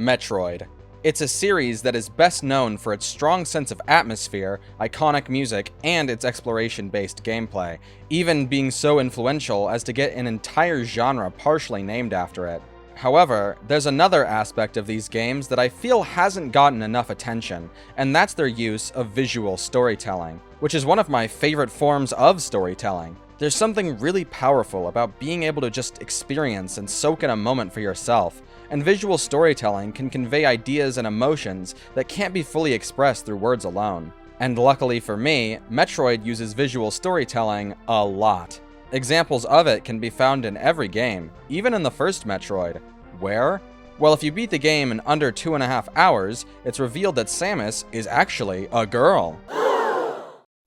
Metroid. It's a series that is best known for its strong sense of atmosphere, iconic music, and its exploration-based gameplay, even being so influential as to get an entire genre partially named after it. However, there's another aspect of these games that I feel hasn't gotten enough attention, and that's their use of visual storytelling, which is one of my favorite forms of storytelling. There's something really powerful about being able to just experience and soak in a moment for yourself, and visual storytelling can convey ideas and emotions that can't be fully expressed through words alone. And luckily for me, Metroid uses visual storytelling a lot. Examples of it can be found in every game, even in the first Metroid. Where? Well, if you beat the game in under 2.5 hours, it's revealed that Samus is actually a girl.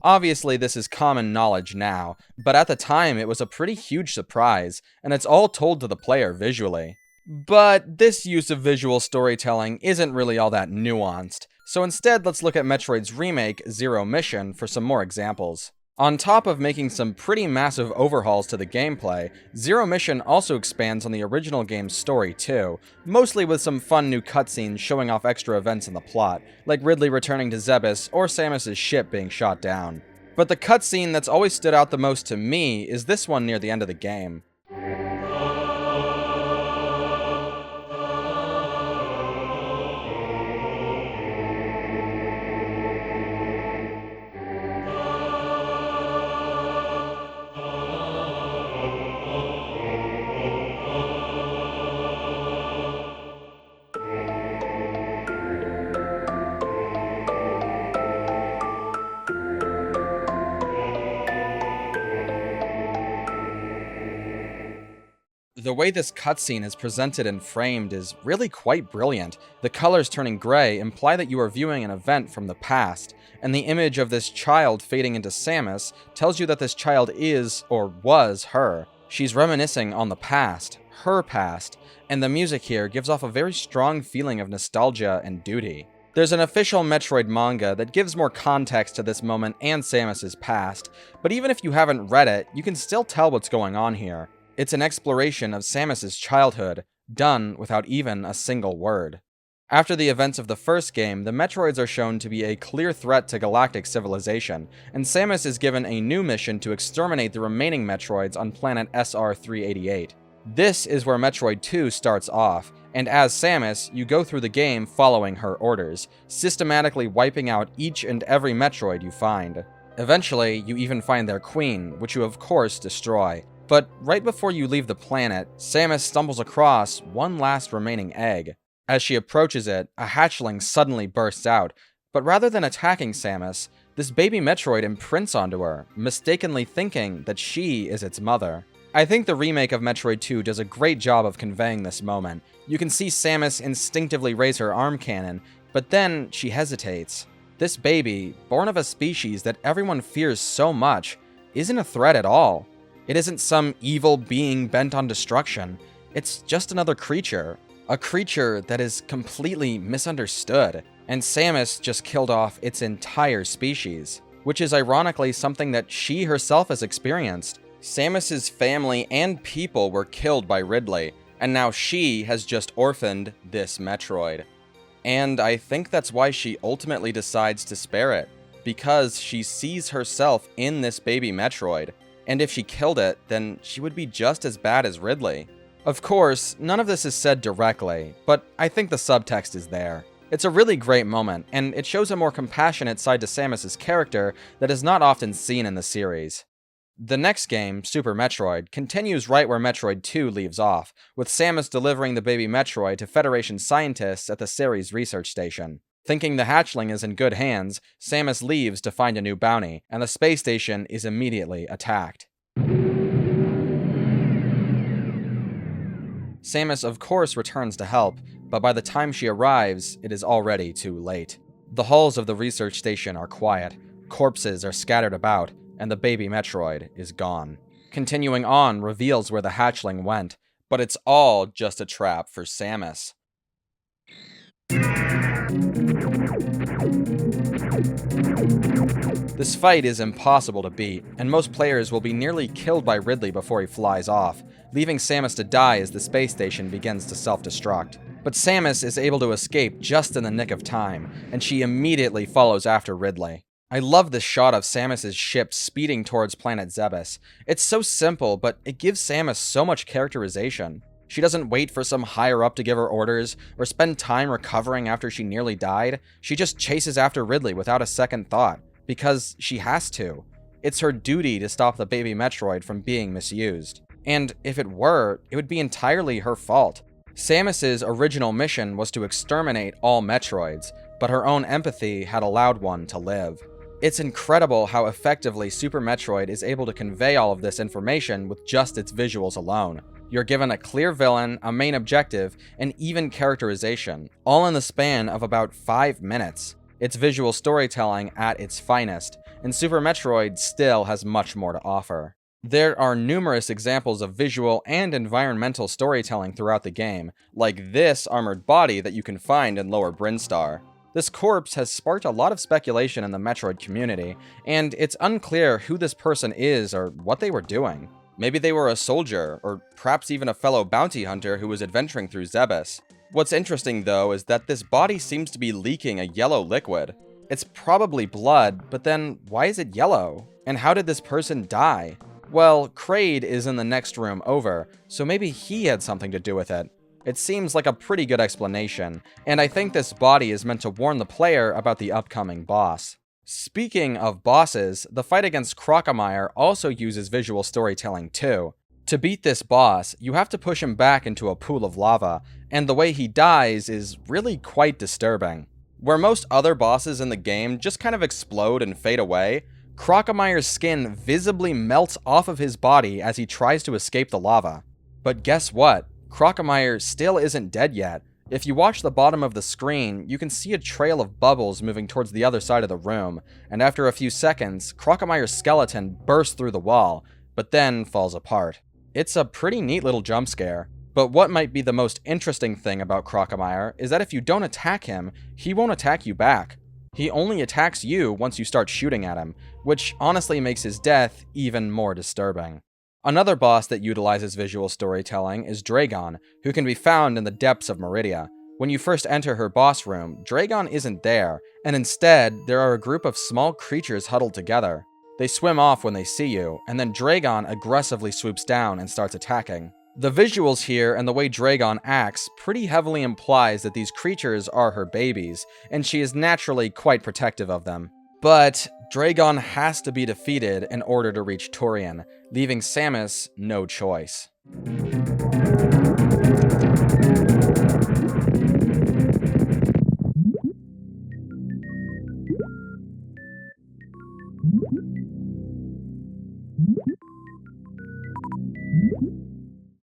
Obviously, this is common knowledge now, but at the time it was a pretty huge surprise, and it's all told to the player visually. But this use of visual storytelling isn't really all that nuanced, so instead let's look at Metroid's remake, Zero Mission, for some more examples. On top of making some pretty massive overhauls to the gameplay, Zero Mission also expands on the original game's story too, mostly with some fun new cutscenes showing off extra events in the plot, like Ridley returning to Zebes or Samus' ship being shot down. But the cutscene that's always stood out the most to me is this one near the end of the game. The way this cutscene is presented and framed is really quite brilliant. The colors turning gray imply that you are viewing an event from the past, and the image of this child fading into Samus tells you that this child is, or was, her. She's reminiscing on the past, her past, and the music here gives off a very strong feeling of nostalgia and duty. There's an official Metroid manga that gives more context to this moment and Samus' past, but even if you haven't read it, you can still tell what's going on here. It's an exploration of Samus' childhood, done without even a single word. After the events of the first game, the Metroids are shown to be a clear threat to galactic civilization, and Samus is given a new mission to exterminate the remaining Metroids on planet SR-388. This is where Metroid II starts off, and as Samus, you go through the game following her orders, systematically wiping out each and every Metroid you find. Eventually, you even find their queen, which you of course destroy. But right before you leave the planet, Samus stumbles across one last remaining egg. As she approaches it, a hatchling suddenly bursts out, but rather than attacking Samus, this baby Metroid imprints onto her, mistakenly thinking that she is its mother. I think the remake of Metroid II does a great job of conveying this moment. You can see Samus instinctively raise her arm cannon, but then she hesitates. This baby, born of a species that everyone fears so much, isn't a threat at all. It isn't some evil being bent on destruction. It's just another creature. A creature that is completely misunderstood. And Samus just killed off its entire species, which is ironically something that she herself has experienced. Samus's family and people were killed by Ridley, and now she has just orphaned this Metroid. And I think that's why she ultimately decides to spare it, because she sees herself in this baby Metroid. And if she killed it, then she would be just as bad as Ridley. Of course, none of this is said directly, but I think the subtext is there. It's a really great moment, and it shows a more compassionate side to Samus' character that is not often seen in the series. The next game, Super Metroid, continues right where Metroid II leaves off, with Samus delivering the baby Metroid to Federation scientists at the Ceres research station. Thinking the hatchling is in good hands, Samus leaves to find a new bounty, and the space station is immediately attacked. Samus of course returns to help, but by the time she arrives, it is already too late. The halls of the research station are quiet, corpses are scattered about, and the baby Metroid is gone. Continuing on reveals where the hatchling went, but it's all just a trap for Samus. This fight is impossible to beat, and most players will be nearly killed by Ridley before he flies off, leaving Samus to die as the space station begins to self-destruct. But Samus is able to escape just in the nick of time, and she immediately follows after Ridley. I love this shot of Samus's ship speeding towards planet Zebes. It's so simple, but it gives Samus so much characterization. She doesn't wait for some higher up to give her orders, or spend time recovering after she nearly died. She just chases after Ridley without a second thought, because she has to. It's her duty to stop the baby Metroid from being misused. And if it were, it would be entirely her fault. Samus's original mission was to exterminate all Metroids, but her own empathy had allowed one to live. It's incredible how effectively Super Metroid is able to convey all of this information with just its visuals alone. You're given a clear villain, a main objective, and even characterization, all in the span of about 5 minutes. It's visual storytelling at its finest, and Super Metroid still has much more to offer. There are numerous examples of visual and environmental storytelling throughout the game, like this armored body that you can find in Lower Brinstar. This corpse has sparked a lot of speculation in the Metroid community, and it's unclear who this person is or what they were doing. Maybe they were a soldier, or perhaps even a fellow bounty hunter who was adventuring through Zebes. What's interesting though is that this body seems to be leaking a yellow liquid. It's probably blood, but then why is it yellow? And how did this person die? Well, Kraid is in the next room over, so maybe he had something to do with it. It seems like a pretty good explanation, and I think this body is meant to warn the player about the upcoming boss. Speaking of bosses, the fight against Crocomire also uses visual storytelling too. To beat this boss, you have to push him back into a pool of lava, and the way he dies is really quite disturbing. Where most other bosses in the game just kind of explode and fade away, Crocomire's skin visibly melts off of his body as he tries to escape the lava. But guess what? Crocomire still isn't dead yet. If you watch the bottom of the screen, you can see a trail of bubbles moving towards the other side of the room, and after a few seconds, Crocomire's skeleton bursts through the wall, but then falls apart. It's a pretty neat little jump scare. But what might be the most interesting thing about Crocomire is that if you don't attack him, he won't attack you back. He only attacks you once you start shooting at him, which honestly makes his death even more disturbing. Another boss that utilizes visual storytelling is Dragon, who can be found in the depths of Meridia. When you first enter her boss room, Dragon isn't there, and instead, there are a group of small creatures huddled together. They swim off when they see you, and then Dragon aggressively swoops down and starts attacking. The visuals here and the way Dragon acts pretty heavily implies that these creatures are her babies, and she is naturally quite protective of them. But Dragon has to be defeated in order to reach Turian, leaving Samus no choice.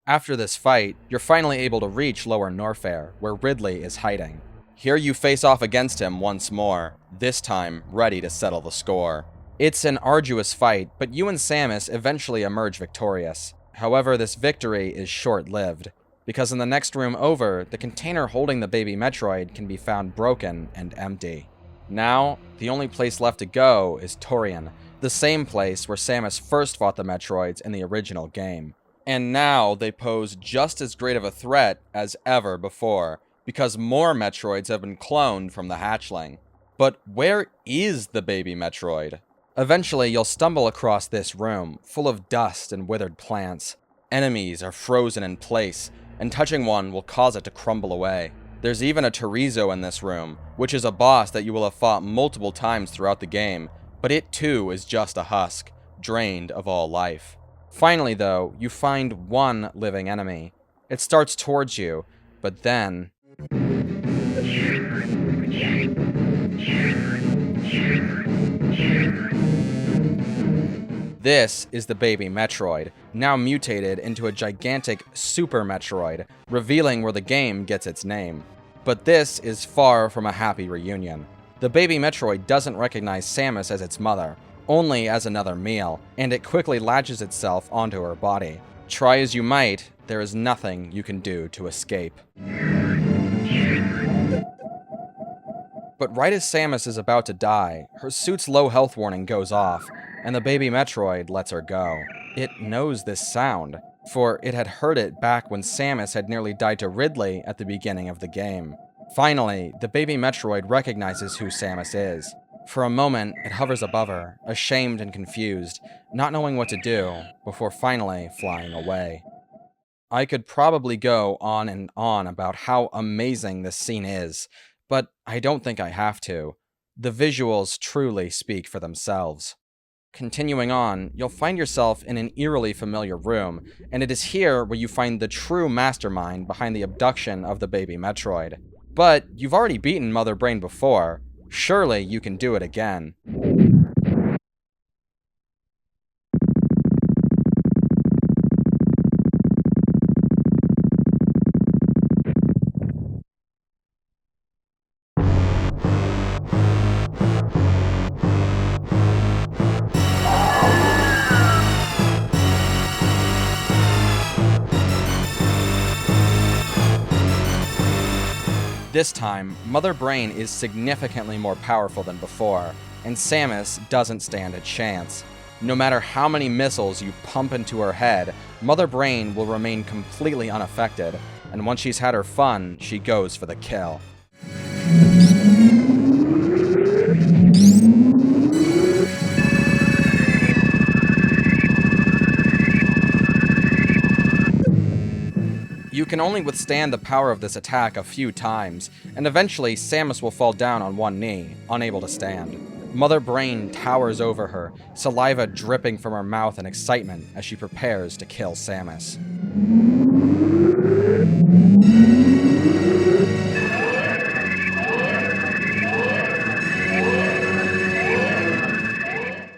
After this fight, you're finally able to reach Lower Norfair, where Ridley is hiding. Here you face off against him once more, this time ready to settle the score. It's an arduous fight, but you and Samus eventually emerge victorious. However, this victory is short-lived, because in the next room over, the container holding the baby Metroid can be found broken and empty. Now, the only place left to go is Turian, the same place where Samus first fought the Metroids in the original game. And now they pose just as great of a threat as ever before, because more Metroids have been cloned from the hatchling. But where is the baby Metroid? Eventually, you'll stumble across this room, full of dust and withered plants. Enemies are frozen in place, and touching one will cause it to crumble away. There's even a Chorizo in this room, which is a boss that you will have fought multiple times throughout the game, but it too is just a husk, drained of all life. Finally, though, you find one living enemy. It starts towards you, but then... This is the baby Metroid, now mutated into a gigantic Super Metroid, revealing where the game gets its name. But this is far from a happy reunion. The baby Metroid doesn't recognize Samus as its mother, only as another meal, and it quickly latches itself onto her body. Try as you might, there is nothing you can do to escape. But right as Samus is about to die, her suit's low health warning goes off, and the baby Metroid lets her go. It knows this sound. for it had heard it back when Samus had nearly died to Ridley at the beginning of the game. Finally, the baby Metroid recognizes who Samus is. For a moment, it hovers above her, ashamed and confused, not knowing what to do, before finally flying away. I could probably go on and on about how amazing this scene is, but I don't think I have to. The visuals truly speak for themselves. Continuing on, you'll find yourself in an eerily familiar room, and it is here where you find the true mastermind behind the abduction of the baby Metroid. But you've already beaten Mother Brain before. Surely you can do it again. This time, Mother Brain is significantly more powerful than before, and Samus doesn't stand a chance. No matter how many missiles you pump into her head, Mother Brain will remain completely unaffected, and once she's had her fun, she goes for the kill. You can only withstand the power of this attack a few times, and eventually Samus will fall down on one knee, unable to stand. Mother Brain towers over her, saliva dripping from her mouth in excitement as she prepares to kill Samus.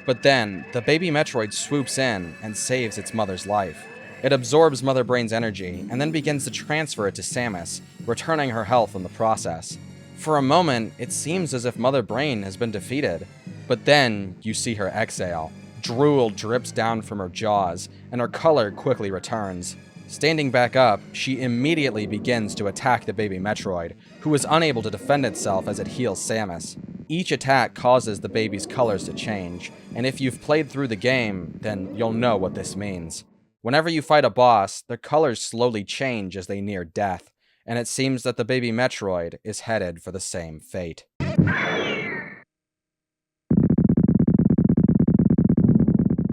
But then, the baby Metroid swoops in and saves its mother's life. It absorbs Mother Brain's energy, and then begins to transfer it to Samus, returning her health in the process. For a moment, it seems as if Mother Brain has been defeated. But then, you see her exhale. Drool drips down from her jaws, and her color quickly returns. Standing back up, she immediately begins to attack the baby Metroid, who is unable to defend itself as it heals Samus. Each attack causes the baby's colors to change, and if you've played through the game, then you'll know what this means. Whenever you fight a boss, their colors slowly change as they near death, and it seems that the baby Metroid is headed for the same fate.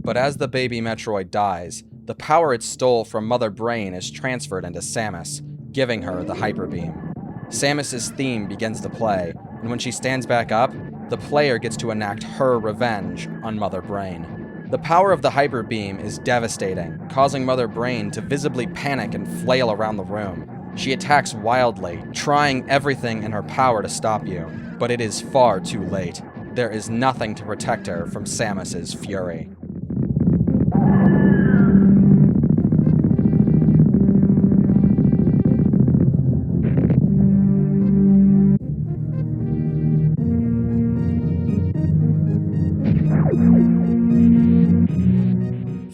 But as the baby Metroid dies, the power it stole from Mother Brain is transferred into Samus, giving her the Hyper Beam. Samus's theme begins to play, and when she stands back up, the player gets to enact her revenge on Mother Brain. The power of the Hyper Beam is devastating, causing Mother Brain to visibly panic and flail around the room. She attacks wildly, trying everything in her power to stop you, but it is far too late. There is nothing to protect her from Samus's fury.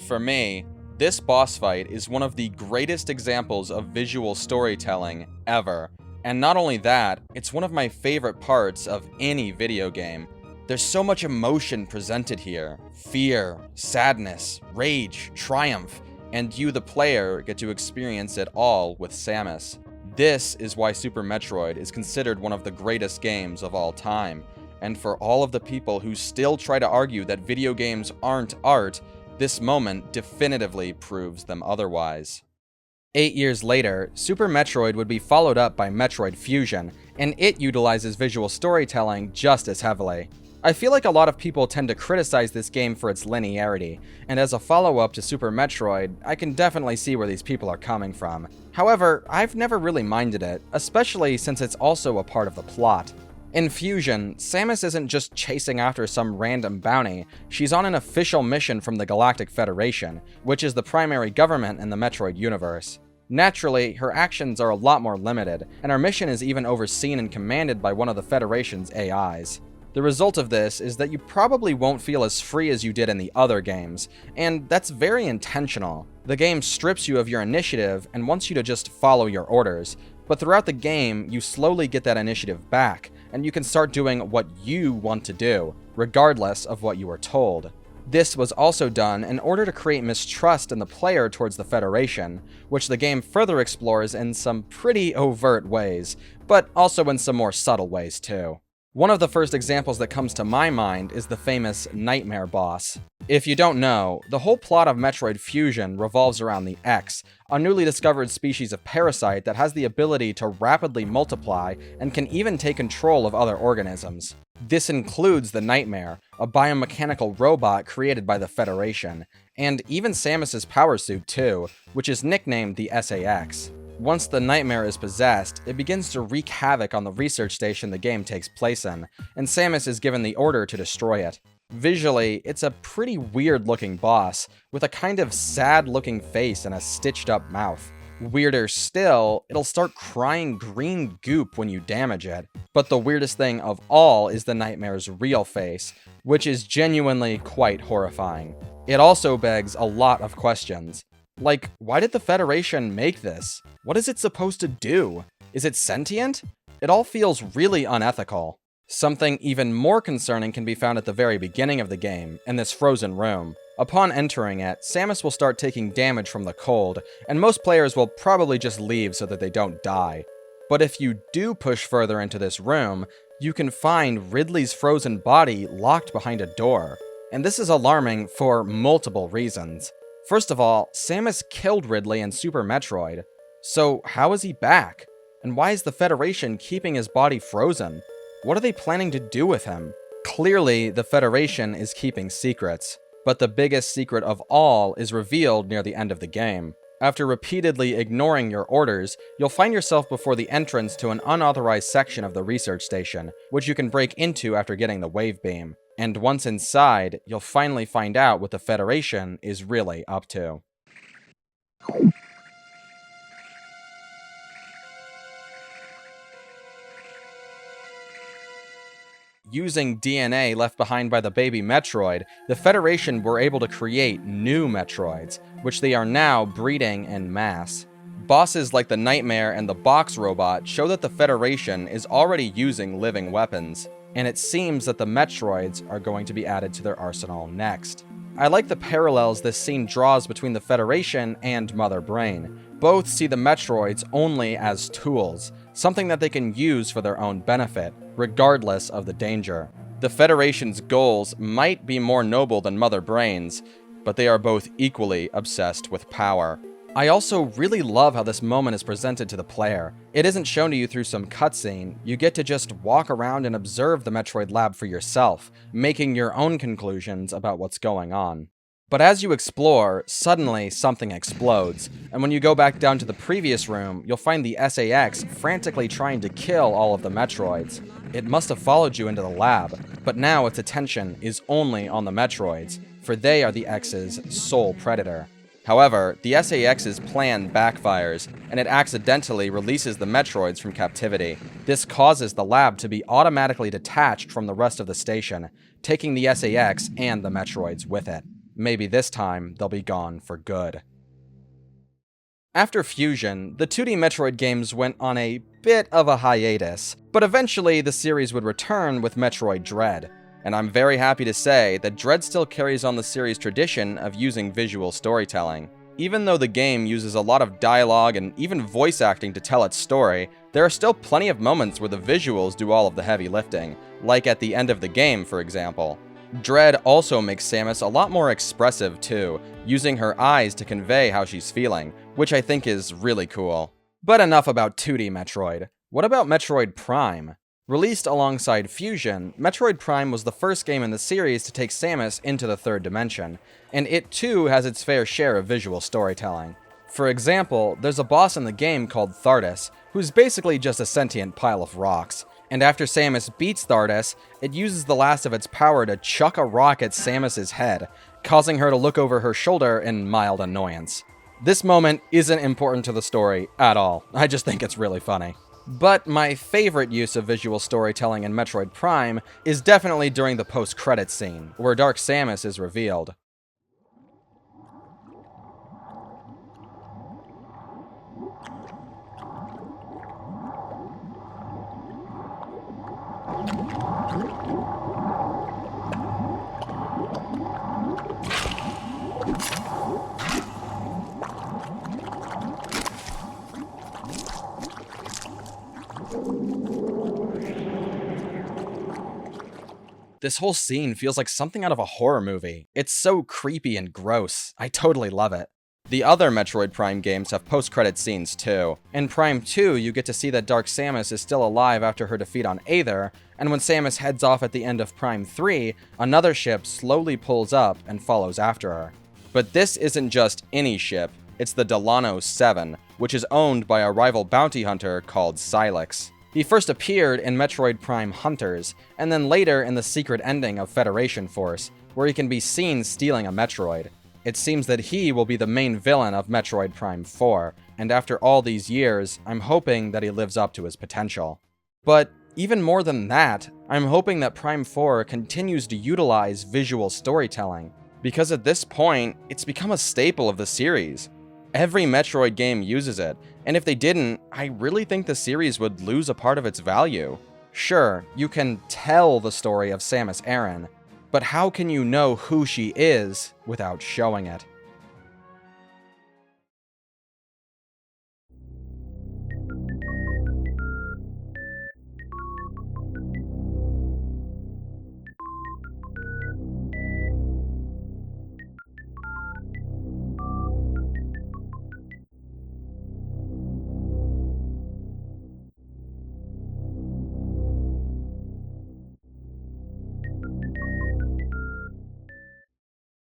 For me, this boss fight is one of the greatest examples of visual storytelling ever. And not only that, it's one of my favorite parts of any video game. There's so much emotion presented here. Fear, sadness, rage, triumph, and you, the player, get to experience it all with Samus. This is why Super Metroid is considered one of the greatest games of all time. And for all of the people who still try to argue that video games aren't art, this moment definitively proves them otherwise. 8 years later, Super Metroid would be followed up by Metroid Fusion, and it utilizes visual storytelling just as heavily. I feel like a lot of people tend to criticize this game for its linearity, and as a follow-up to Super Metroid, I can definitely see where these people are coming from. However, I've never really minded it, especially since it's also a part of the plot. In Fusion, Samus isn't just chasing after some random bounty, she's on an official mission from the Galactic Federation, which is the primary government in the Metroid universe. Naturally, her actions are a lot more limited, and her mission is even overseen and commanded by one of the Federation's AIs. The result of this is that you probably won't feel as free as you did in the other games, and that's very intentional. The game strips you of your initiative and wants you to just follow your orders, but throughout the game, you slowly get that initiative back, and you can start doing what you want to do, regardless of what you were told. This was also done in order to create mistrust in the player towards the Federation, which the game further explores in some pretty overt ways, but also in some more subtle ways too. One of the first examples that comes to my mind is the famous Nightmare boss. If you don't know, the whole plot of Metroid Fusion revolves around the X, a newly discovered species of parasite that has the ability to rapidly multiply and can even take control of other organisms. This includes the Nightmare, a biomechanical robot created by the Federation, and even Samus's power suit too, which is nicknamed the SAX. Once the Nightmare is possessed, it begins to wreak havoc on the research station the game takes place in, and Samus is given the order to destroy it. Visually, it's a pretty weird-looking boss, with a kind of sad-looking face and a stitched-up mouth. Weirder still, it'll start crying green goop when you damage it. But the weirdest thing of all is the Nightmare's real face, which is genuinely quite horrifying. It also begs a lot of questions. Like, why did the Federation make this? What is it supposed to do? Is it sentient? It all feels really unethical. Something even more concerning can be found at the very beginning of the game, in this frozen room. Upon entering it, Samus will start taking damage from the cold, and most players will probably just leave so that they don't die. But if you do push further into this room, you can find Ridley's frozen body locked behind a door. And this is alarming for multiple reasons. First of all, Samus killed Ridley in Super Metroid, so how is he back? And why is the Federation keeping his body frozen? What are they planning to do with him? Clearly, the Federation is keeping secrets, but the biggest secret of all is revealed near the end of the game. After repeatedly ignoring your orders, you'll find yourself before the entrance to an unauthorized section of the research station, which you can break into after getting the wave beam. And once inside, you'll finally find out what the Federation is really up to. Using DNA left behind by the baby Metroid, the Federation were able to create new Metroids, which they are now breeding en masse. Bosses like the Nightmare and the Box Robot show that the Federation is already using living weapons, and it seems that the Metroids are going to be added to their arsenal next. I like the parallels this scene draws between the Federation and Mother Brain. Both see the Metroids only as tools, something that they can use for their own benefit, regardless of the danger. The Federation's goals might be more noble than Mother Brain's, but they are both equally obsessed with power. I also really love how this moment is presented to the player. It isn't shown to you through some cutscene, you get to just walk around and observe the Metroid lab for yourself, making your own conclusions about what's going on. But as you explore, suddenly something explodes, and when you go back down to the previous room, you'll find the SAX frantically trying to kill all of the Metroids. It must have followed you into the lab, but now its attention is only on the Metroids, for they are the X's sole predator. However, the SAX's plan backfires, and it accidentally releases the Metroids from captivity. This causes the lab to be automatically detached from the rest of the station, taking the SAX and the Metroids with it. Maybe this time, they'll be gone for good. After Fusion, the 2D Metroid games went on a bit of a hiatus, but eventually the series would return with Metroid Dread. And I'm very happy to say that Dread still carries on the series' tradition of using visual storytelling. Even though the game uses a lot of dialogue and even voice acting to tell its story, there are still plenty of moments where the visuals do all of the heavy lifting, like at the end of the game, for example. Dread also makes Samus a lot more expressive too, using her eyes to convey how she's feeling, which I think is really cool. But enough about 2D Metroid. What about Metroid Prime? Released alongside Fusion, Metroid Prime was the first game in the series to take Samus into the third dimension, and it too has its fair share of visual storytelling. For example, there's a boss in the game called Thardus, who's basically just a sentient pile of rocks. And after Samus beats Thardus, it uses the last of its power to chuck a rock at Samus's head, causing her to look over her shoulder in mild annoyance. This moment isn't important to the story at all, I just think it's really funny. But my favorite use of visual storytelling in Metroid Prime is definitely during the post-credits scene, where Dark Samus is revealed. This whole scene feels like something out of a horror movie. It's so creepy and gross. I totally love it. The other Metroid Prime games have post-credit scenes too. In Prime 2, you get to see that Dark Samus is still alive after her defeat on Aether, and when Samus heads off at the end of Prime 3, another ship slowly pulls up and follows after her. But this isn't just any ship, it's the Delano 7, which is owned by a rival bounty hunter called Sylux. He first appeared in Metroid Prime Hunters, and then later in the secret ending of Federation Force, where he can be seen stealing a Metroid. It seems that he will be the main villain of Metroid Prime 4, and after all these years, I'm hoping that he lives up to his potential. But even more than that, I'm hoping that Prime 4 continues to utilize visual storytelling, because at this point, it's become a staple of the series. Every Metroid game uses it, and if they didn't, I really think the series would lose a part of its value. Sure, you can tell the story of Samus Aran, but how can you know who she is without showing it?